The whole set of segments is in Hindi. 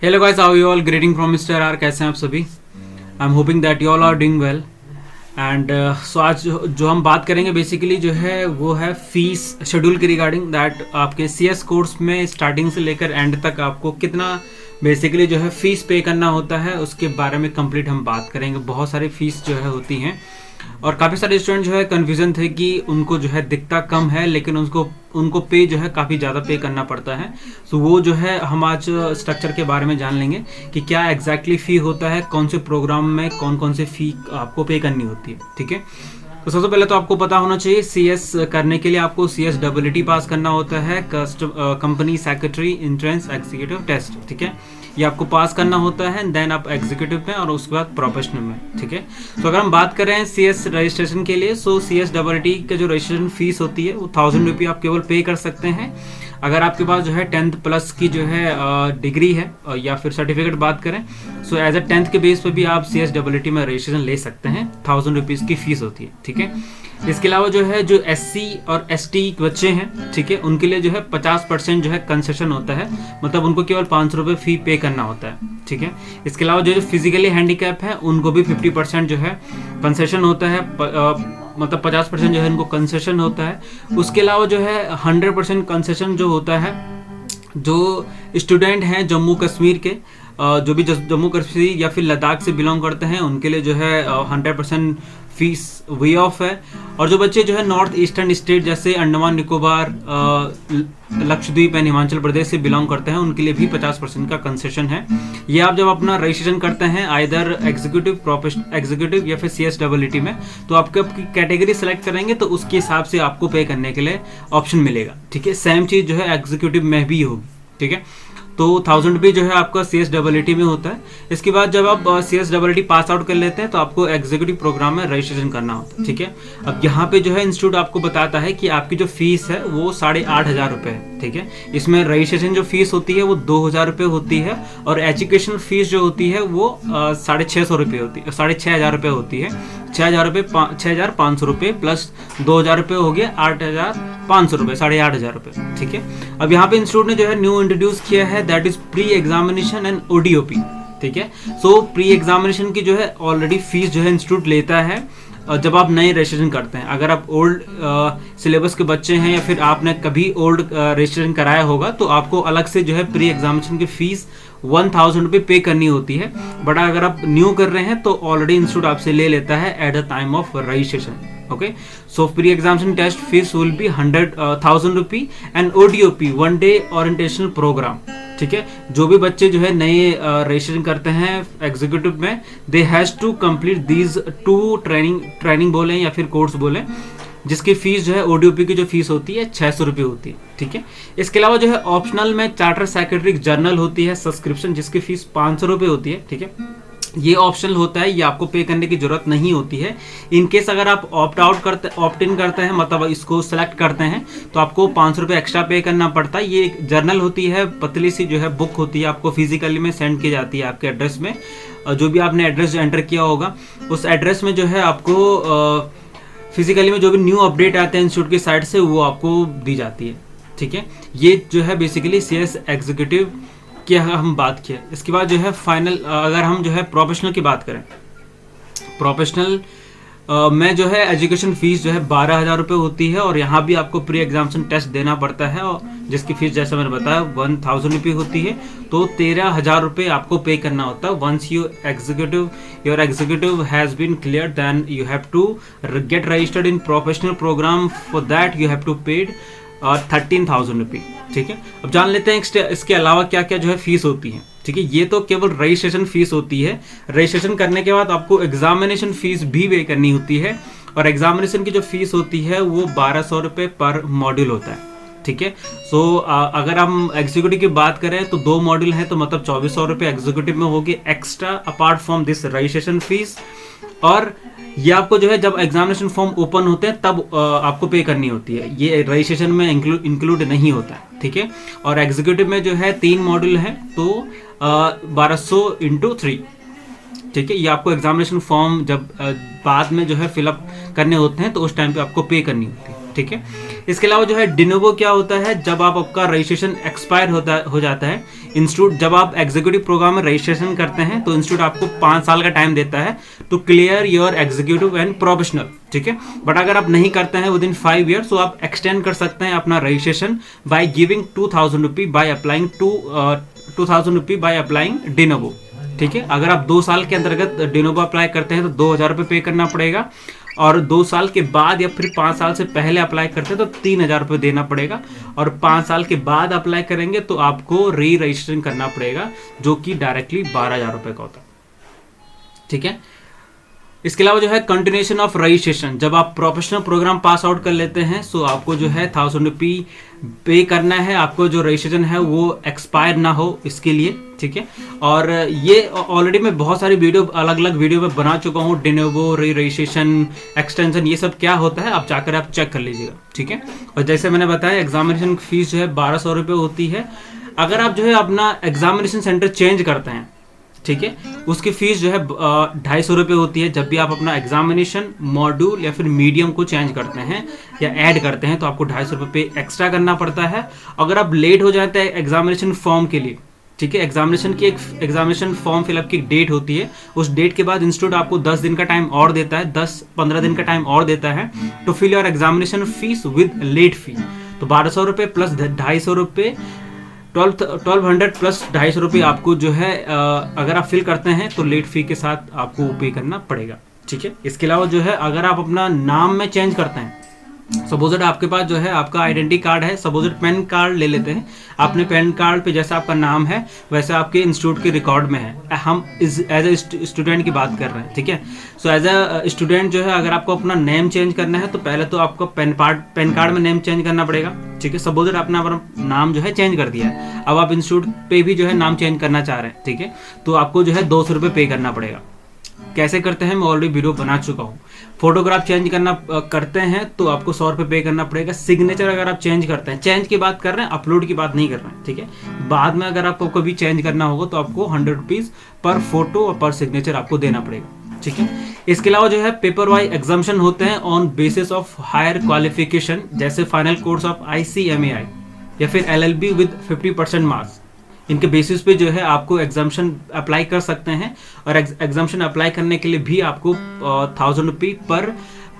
Hello guys, how you all? Greeting from mister R. कैसे हैं आप सभी? I am hoping that you all are doing well. And so आज जो हम बात करेंगे बेसिकली जो है वो है फीस शेड्यूल के रिगार्डिंग। दैट आपके सीएस कोर्स में स्टार्टिंग से लेकर एंड तक आपको कितना बेसिकली जो है फीस पे करना होता है उसके बारे में कंप्लीट हम बात करेंगे। बहुत सारी फीस जो है होती हैं और काफ़ी सारे स्टूडेंट जो है कन्फ्यूजन थे कि उनको जो है दिखता कम है लेकिन उनको पे जो है काफ़ी ज़्यादा पे करना पड़ता है। तो वो जो है हम आज स्ट्रक्चर के बारे में जान लेंगे कि क्या एग्जैक्टली फ़ी होता है, कौन से प्रोग्राम में कौन कौन से फ़ी आपको पे करनी होती है। ठीक है, तो सबसे पहले तो आपको पता होना चाहिए सीएस करने के लिए आपको सीएस डब्ल्यूटी पास करना होता है, company secretary entrance executive test. ठीक है, ये आपको पास करना होता है, देन आप एग्जीक्यूटिव में और उसके बाद प्रोफेशनल में। ठीक है, तो अगर हम बात करें सीएस रजिस्ट्रेशन के लिए, सो सीएस डब्ल्यूटी का जो रजिस्ट्रेशन फीस होती है वो 1000 रुपये आप केवल पे कर सकते हैं अगर आपके पास जो है 10th प्लस की जो है डिग्री है या फिर सर्टिफिकेट बात करें। सो एज अ 10th के बेस पे भी आप सीएस डब्ल्यूटी में रजिस्ट्रेशन ले सकते हैं। 1000 रुपीज़ की फीस होती है। ठीक है, इसके अलावा जो है जो एससी और एसटी बच्चे हैं, ठीक है, उनके लिए जो है 50% जो है कंसेशन होता है, मतलब उनको केवल 500 रुपये फी पे करना होता है। ठीक है, इसके अलावा जो फिजिकली हैंडीकैप है उनको भी 50% जो है कंसेशन होता है, मतलब 50% जो है उनको कंसेशन होता है। उसके अलावा जो है 100% कंसेशन जो होता है जो स्टूडेंट हैं जम्मू कश्मीर के, जो भी जम्मू कश्मीर या फिर लद्दाख से बिलोंग करते हैं उनके लिए जो है 100% फीस वे ऑफ है। और जो बच्चे जो है नॉर्थ ईस्टर्न स्टेट जैसे अंडमान निकोबार, लक्षद्वीप एंड हिमाचल प्रदेश से बिलोंग करते हैं उनके लिए भी 50% का कंसेशन है। ये आप जब अपना रजिस्ट्रेशन करते हैं आइदर एग्जीक्यूटिव, प्रोफेशनल एग्जीक्यूटिव या फिर सीएस डब्ल्यूटी में, तो आपको आपकी कैटेगरी सेलेक्ट करेंगे तो उसके हिसाब से आपको पे करने के लिए ऑप्शन मिलेगा। ठीक है, सेम चीज़ जो है एग्जीक्यूटिव में भी होगी। ठीक है, तो 1000 रुपये जो है आपका सीएस डब्ल्यूटी में होता है। इसके बाद जब आप सीएस डब्ल्यूटी पास आउट कर लेते हैं तो आपको एग्जीक्यूटिव प्रोग्राम में रजिस्ट्रेशन करना होता है। ठीक है, अब यहाँ पे जो है इंस्टीट्यूट आपको बताता है कि आपकी जो फीस है वो 8500 रुपये है। ठीक है, इसमें रजिस्ट्रेशन जो फीस होती है वो 2000 रुपये होती है और एजुकेशनल फीस जो होती है वो 650 रुपये होती है, 6500 रुपये होती है। 6500 रुपये प्लस 2000 रुपये हो गया 8500 रुपये, 8500 रुपये। ठीक है, अब यहाँ पे इंस्टीट्यूट ने जो है न्यू इंट्रोड्यूस किया है that is pre examination and ODOP. ठीक है, सो प्री एग्जामिनेशन की जो है ऑलरेडी फीस जो है इंस्टीट्यूट लेता है जब आप नए रजिस्ट्रेशन करते हैं। अगर आप ओल्ड सिलेबस के बच्चे हैं या फिर आपने कभी ओल्ड रजिस्ट्रेशन कराया होगा तो आपको अलग से जो है प्री एग्जामिनेशन की फीस 1000 रुपये पे करनी होती है। बट अगर आप न्यू कर रहे हैं तो ऑलरेडी इंस्टीट्यूट आपसे ले लेता है at the time of registration. Okay, so pre examination test fees will be 1000 rupee and ODOP 1 day orientational program. ठीक है, जो भी बच्चे जो है नए रजिस्ट्रेशन करते हैं एग्जीक्यूटिव में, they has to complete these 2 training बोले या फिर कोर्स बोले, जिसकी फीस जो है ओडीओपी की जो फीस होती है 600 रुपये होती है। ठीक है, इसके अलावा जो है ऑप्शनल में चार्टर सेक्रेटरी जर्नल होती है सब्सक्रिप्शन, जिसकी फीस 500 रुपये होती है। ठीक है, ये ऑप्शनल होता है, ये आपको पे करने की जरूरत नहीं होती है। इनकेस अगर आप ऑप्ट इन करते हैं, मतलब इसको सेलेक्ट करते हैं, तो आपको 500 रुपये एक्स्ट्रा पे करना पड़ता है। ये एक जर्नल होती है, पतली सी जो है बुक होती है, आपको फिजिकली में सेंड की जाती है आपके एड्रेस में। जो भी आपने एड्रेस एंटर किया होगा उस एड्रेस में जो है आपको फिजिकली में जो भी न्यू अपडेट आते हैं इंस्टीट्यूट की साइड से वो आपको दी जाती है। ठीक है, ये जो है बेसिकली सीएस एग्जीक्यूटिव की हम बात किया। इसके बाद जो है फाइनल, अगर हम जो है प्रोफेशनल की बात करें, प्रोफेशनल में जो है एजुकेशन फीस जो है 12000 रुपये होती है और यहाँ भी आपको प्री एग्जामिनेशन टेस्ट देना पड़ता है और जिसकी फीस जैसे मैंने बताया 1000 रुपये होती है। तो 13000 रुपये आपको पे करना होता है। Once your executive has been clear then you have to get registered in professional program, for that you have to paid 13,000 रुपये। ठीक है, अब जान लेते हैं इसके अलावा क्या क्या जो है फीस होती है। ठीक है, ये तो केवल रजिस्ट्रेशन फीस होती है। रजिस्ट्रेशन करने के बाद आपको एग्जामिनेशन फीस भी पे करनी होती है और एग्जामिनेशन की जो फीस होती है वो 1200 रुपये पर मॉड्यूल होता है। ठीक है, सो अगर हम एग्जीक्यूटिव की बात करें तो 2 मॉड्यूल हैं तो मतलब 2400 रुपये एग्जीक्यूटिव में होगी extra apart from this registration fees. और ये आपको जो है जब एग्जामिनेशन फॉर्म ओपन होते हैं तब आपको पे करनी होती है, ये रजिस्ट्रेशन में इंक्लूड नहीं होता है। ठीक है, और एग्जीक्यूटिव में जो है 3 मॉड्यूल हैं तो 1200 × 3। ठीक है, ये आपको एग्जामिनेशन फॉर्म जब बाद में जो है फिलअप करने होते हैं तो उस टाइम पे आपको पे करनी होती है। ठीक है। इसके अलावा जो है डिनोवो क्या होता है, जब आपका रजिस्ट्रेशन एक्सपायर हो जाता है इंस्टीट्यूट, जब आप एग्जीक्यूटिव प्रोग्राम में रजिस्ट्रेशन करते हैं तो इंस्टीट्यूट आपको 5 साल का टाइम देता है to clear your executive and professional, ठीक है। बट अगर आप नहीं करते हैं विद इन 5 ईयर्स तो आप एक्सटेंड कर सकते हैं अपना registration by giving 2000 rupee by applying 2000 rupee by applying de novo, ठीक है। अगर आप 2 साल के अंतर्गत डिनोवो अप्लाई करते हैं तो 2000 रुपये पे करना पड़ेगा, और 2 साल के बाद या फिर 5 साल से पहले अप्लाई करते हैं तो 3000 रुपये देना पड़ेगा, और 5 साल के बाद अप्लाई करेंगे तो आपको री रजिस्ट्रेशन करना पड़ेगा जो कि डायरेक्टली 12000 रुपये का होता है, ठीक है। इसके अलावा जो है कंटिन्यूएशन ऑफ रजिस्ट्रेशन, जब आप प्रोफेशनल प्रोग्राम पास आउट कर लेते हैं सो आपको जो है 1000 रुपी पे करना है, आपको जो रजिस्ट्रेशन है वो एक्सपायर ना हो इसके लिए, ठीक है। और ये ऑलरेडी मैं बहुत सारी वीडियो अलग अलग वीडियो में बना चुका हूँ, डिनोवो, री रजिस्ट्रेशन, एक्सटेंशन, ये सब क्या होता है आप जाकर आप चेक कर लीजिएगा, ठीक है। और जैसे मैंने बताया एग्जामिनेशन फीस जो है 1200 रुपये होती है। अगर आप जो है अपना एग्जामिनेशन सेंटर चेंज करते हैं, ठीक है, उसकी फीस जो है 250 रुपये होती है। जब भी आप अपना एग्जामिनेशन मॉड्यूल या फिर मीडियम को चेंज करते हैं या ऐड करते हैं तो आपको 250 रुपये पे एक्स्ट्रा करना पड़ता है। अगर आप लेट हो जाते हैं एग्जामिनेशन फॉर्म के लिए, ठीक है, एग्जामिनेशन फॉर्म फिलअप की एक डेट होती है, उस डेट के बाद इंस्टीट्यूट आपको 10 दिन का टाइम और देता है, 10-15 दिन का टाइम और देता है to fill your examination fees with late fee. तो 1200 रुपये प्लस 250 रुपये, 1200 प्लस 250 रुपये आपको जो है अगर आप फिल करते हैं तो लेट फी के साथ आपको पे करना पड़ेगा, ठीक है। इसके अलावा जो है अगर आप अपना नाम में चेंज करते हैं, सपोज आपके पास जो है आपका आइडेंटिटी कार्ड है, सपोज पैन कार्ड ले लेते हैं, आपने पैन कार्ड पे जैसा आपका नाम है वैसे आपके इंस्टीट्यूट के रिकॉर्ड में है, हम एज ए स्टूडेंट की बात कर रहे हैं, ठीक है। सो एज ए स्टूडेंट जो है अगर आपको अपना नेम चेंज करना है तो पहले तो आपको पैन कार्ड में नेम चेंज करना पड़ेगा, ठीक है। सपोज आपने अपना नाम जो है चेंज कर दिया है, अब आप इंस्टीट्यूट पे भी जो है नाम चेंज करना चाह रहे हैं, ठीक है, तो आपको जो है 200 रुपये पे करना पड़ेगा। कैसे करते हैं मैं ऑलरेडी वीडियो बना चुका हूँ। फोटोग्राफ चेंज करते हैं तो आपको 100 रुपये पे करना पड़ेगा। सिग्नेचर अगर आप चेंज करते हैं, चेंज की बात कर रहे हैं, अपलोड की बात नहीं कर रहे हैं, ठीक है। बाद में अगर आपको कभी चेंज करना होगा तो आपको 100 रुपीज पर फोटो और पर सिग्नेचर आपको देना पड़ेगा, ठीक है। इसके अलावा जो है पेपर वाइज एग्जाम्शन होते हैं on basis of higher qualification, जैसे फाइनल कोर्स ऑफ ICMAI या फिर LLB विद 50% मार्क्स, इनके बेसिस पे जो है आपको एग्जाम्शन अप्लाई कर सकते हैं, और एग्जाम्शन अप्लाई करने के लिए भी आपको 1000 रुपी पर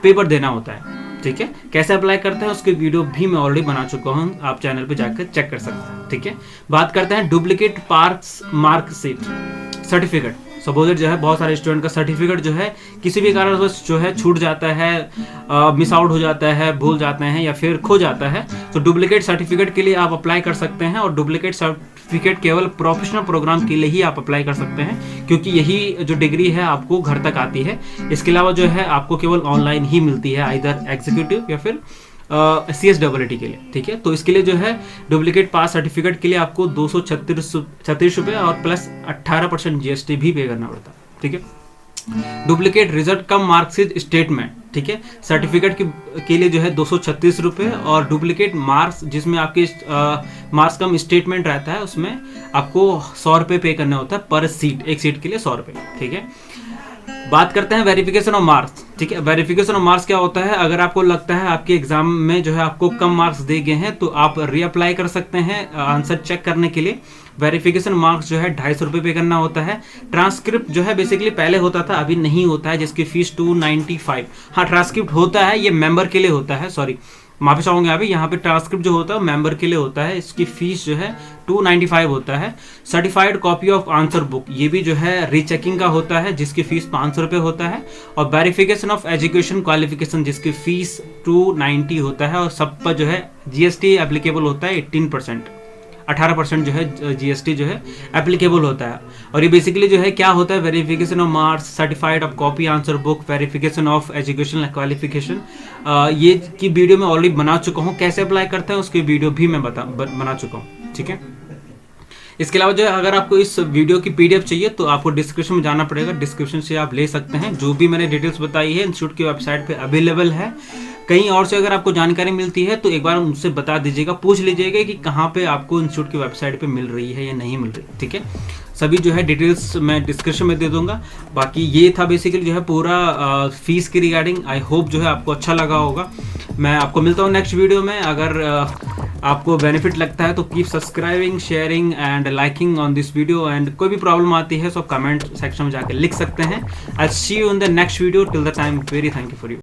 पेपर देना होता है, ठीक है। कैसे अप्लाई करते हैं उसके वीडियो भी मैं ऑलरेडी बना चुका हूँ, आप चैनल पे जाकर चेक कर सकते हैं, ठीक है। बात करते हैं डुप्लीकेट मार्कशीट सर्टिफिकेट। सपोज जो है बहुत सारे स्टूडेंट का सर्टिफिकेट जो है किसी भी कारणवश जो है छूट जाता है, मिस आउट हो जाता है, भूल जाते हैं या फिर खो जाता है, तो डुप्लीकेट सर्टिफिकेट के लिए आप अप्लाई कर सकते हैं। और डुप्लीकेट सर्टिफिकेट केवल प्रोफेशनल प्रोग्राम के लिए ही आप अप्लाई कर सकते हैं, क्योंकि यही जो डिग्री है आपको घर तक आती है। इसके अलावा जो है आपको केवल ऑनलाइन ही मिलती है, आइदर एग्जीक्यूटिव या फिर CSEET के लिए, ठीक है। तो इसके लिए जो है डुप्लीकेट पास सर्टिफिकेट के लिए आपको 236 रुपये और प्लस 18% GST भी पे करना पड़ता है, ठीक है। डुप्लीकेट रिजल्ट कम मार्कशीट स्टेटमेंट, ठीक है, सर्टिफिकेट के लिए जो है 236 रुपये, और डुप्लीकेट मार्क्स जिसमें आपके मार्क्स कम स्टेटमेंट रहता है उसमें आपको 100 रुपये पे करना होता है पर सीट, एक सीट के लिए 100 रुपये, ठीक है। बात करते हैं वेरिफिकेशन ऑफ मार्क्स, ठीक है। वेरिफिकेशन ऑफ मार्क्स क्या होता है, अगर आपको लगता है आपके एग्जाम में जो है आपको कम मार्क्स दे गए हैं तो आप रीअप्लाई कर सकते हैं आंसर चेक करने के लिए। वेरिफिकेशन मार्क्स जो है 250 रुपये पे करना होता है। ट्रांसक्रिप्ट जो है बेसिकली पहले होता था, अभी नहीं होता है, जिसकी फीस 295। हाँ, ट्रांसक्रिप्ट होता है, ये मेंबर के लिए होता है, सॉरी माफी चाहूंगे अभी, यहाँ पे ट्रांसक्रिप्ट जो होता है मेंबर के लिए होता है, इसकी फीस जो है 295 होता है। Certified copy of answer book, ये भी जो है रीचेकिंग का होता है, जिसकी फीस 500 रुपये होता है। और वेरिफिकेशन ऑफ एजुकेशन क्वालिफिकेशन, जिसकी फीस 290 होता है, और सब पर जो है GST एप्लीकेबल होता है 18% जो है GST जो है एप्लीकेबल होता है। और ये बेसिकली जो है क्या होता है, verification of marks, certified of copy answer book, verification of educational qualification, ये की वीडियो मैं ऑलरेडी बना चुका हूँ। कैसे अप्लाई करते हैं उसकी वीडियो भी मैं बना चुका हूँ, ठीक है। इसके अलावा जो है अगर आपको इस वीडियो की PDF चाहिए तो आपको डिस्क्रिप्शन में जाना पड़ेगा, डिस्क्रिप्शन से आप ले सकते हैं। जो भी मैंने डिटेल्स बताई है इंस्टीट्यूट की वेबसाइट पे अवेलेबल है। कहीं और से अगर आपको जानकारी मिलती है तो एक बार उनसे बता दीजिएगा, पूछ लीजिएगा कि कहाँ पे आपको इंस्टीट्यूट की वेबसाइट पे मिल रही है या नहीं मिल रही, ठीक है। सभी जो है डिटेल्स मैं डिस्क्रिप्शन में दे दूंगा। बाकी ये था बेसिकली जो है पूरा फीस की रिगार्डिंग। आई होप जो है आपको अच्छा लगा होगा। मैं आपको मिलता हूँ नेक्स्ट वीडियो में। अगर आपको बेनिफिट लगता है तो keep subscribing, sharing and liking on this video. And कोई भी प्रॉब्लम आती है तो कमेंट सेक्शन में जाके लिख सकते हैं। I see you in the next video. Till the time, very thank you for you.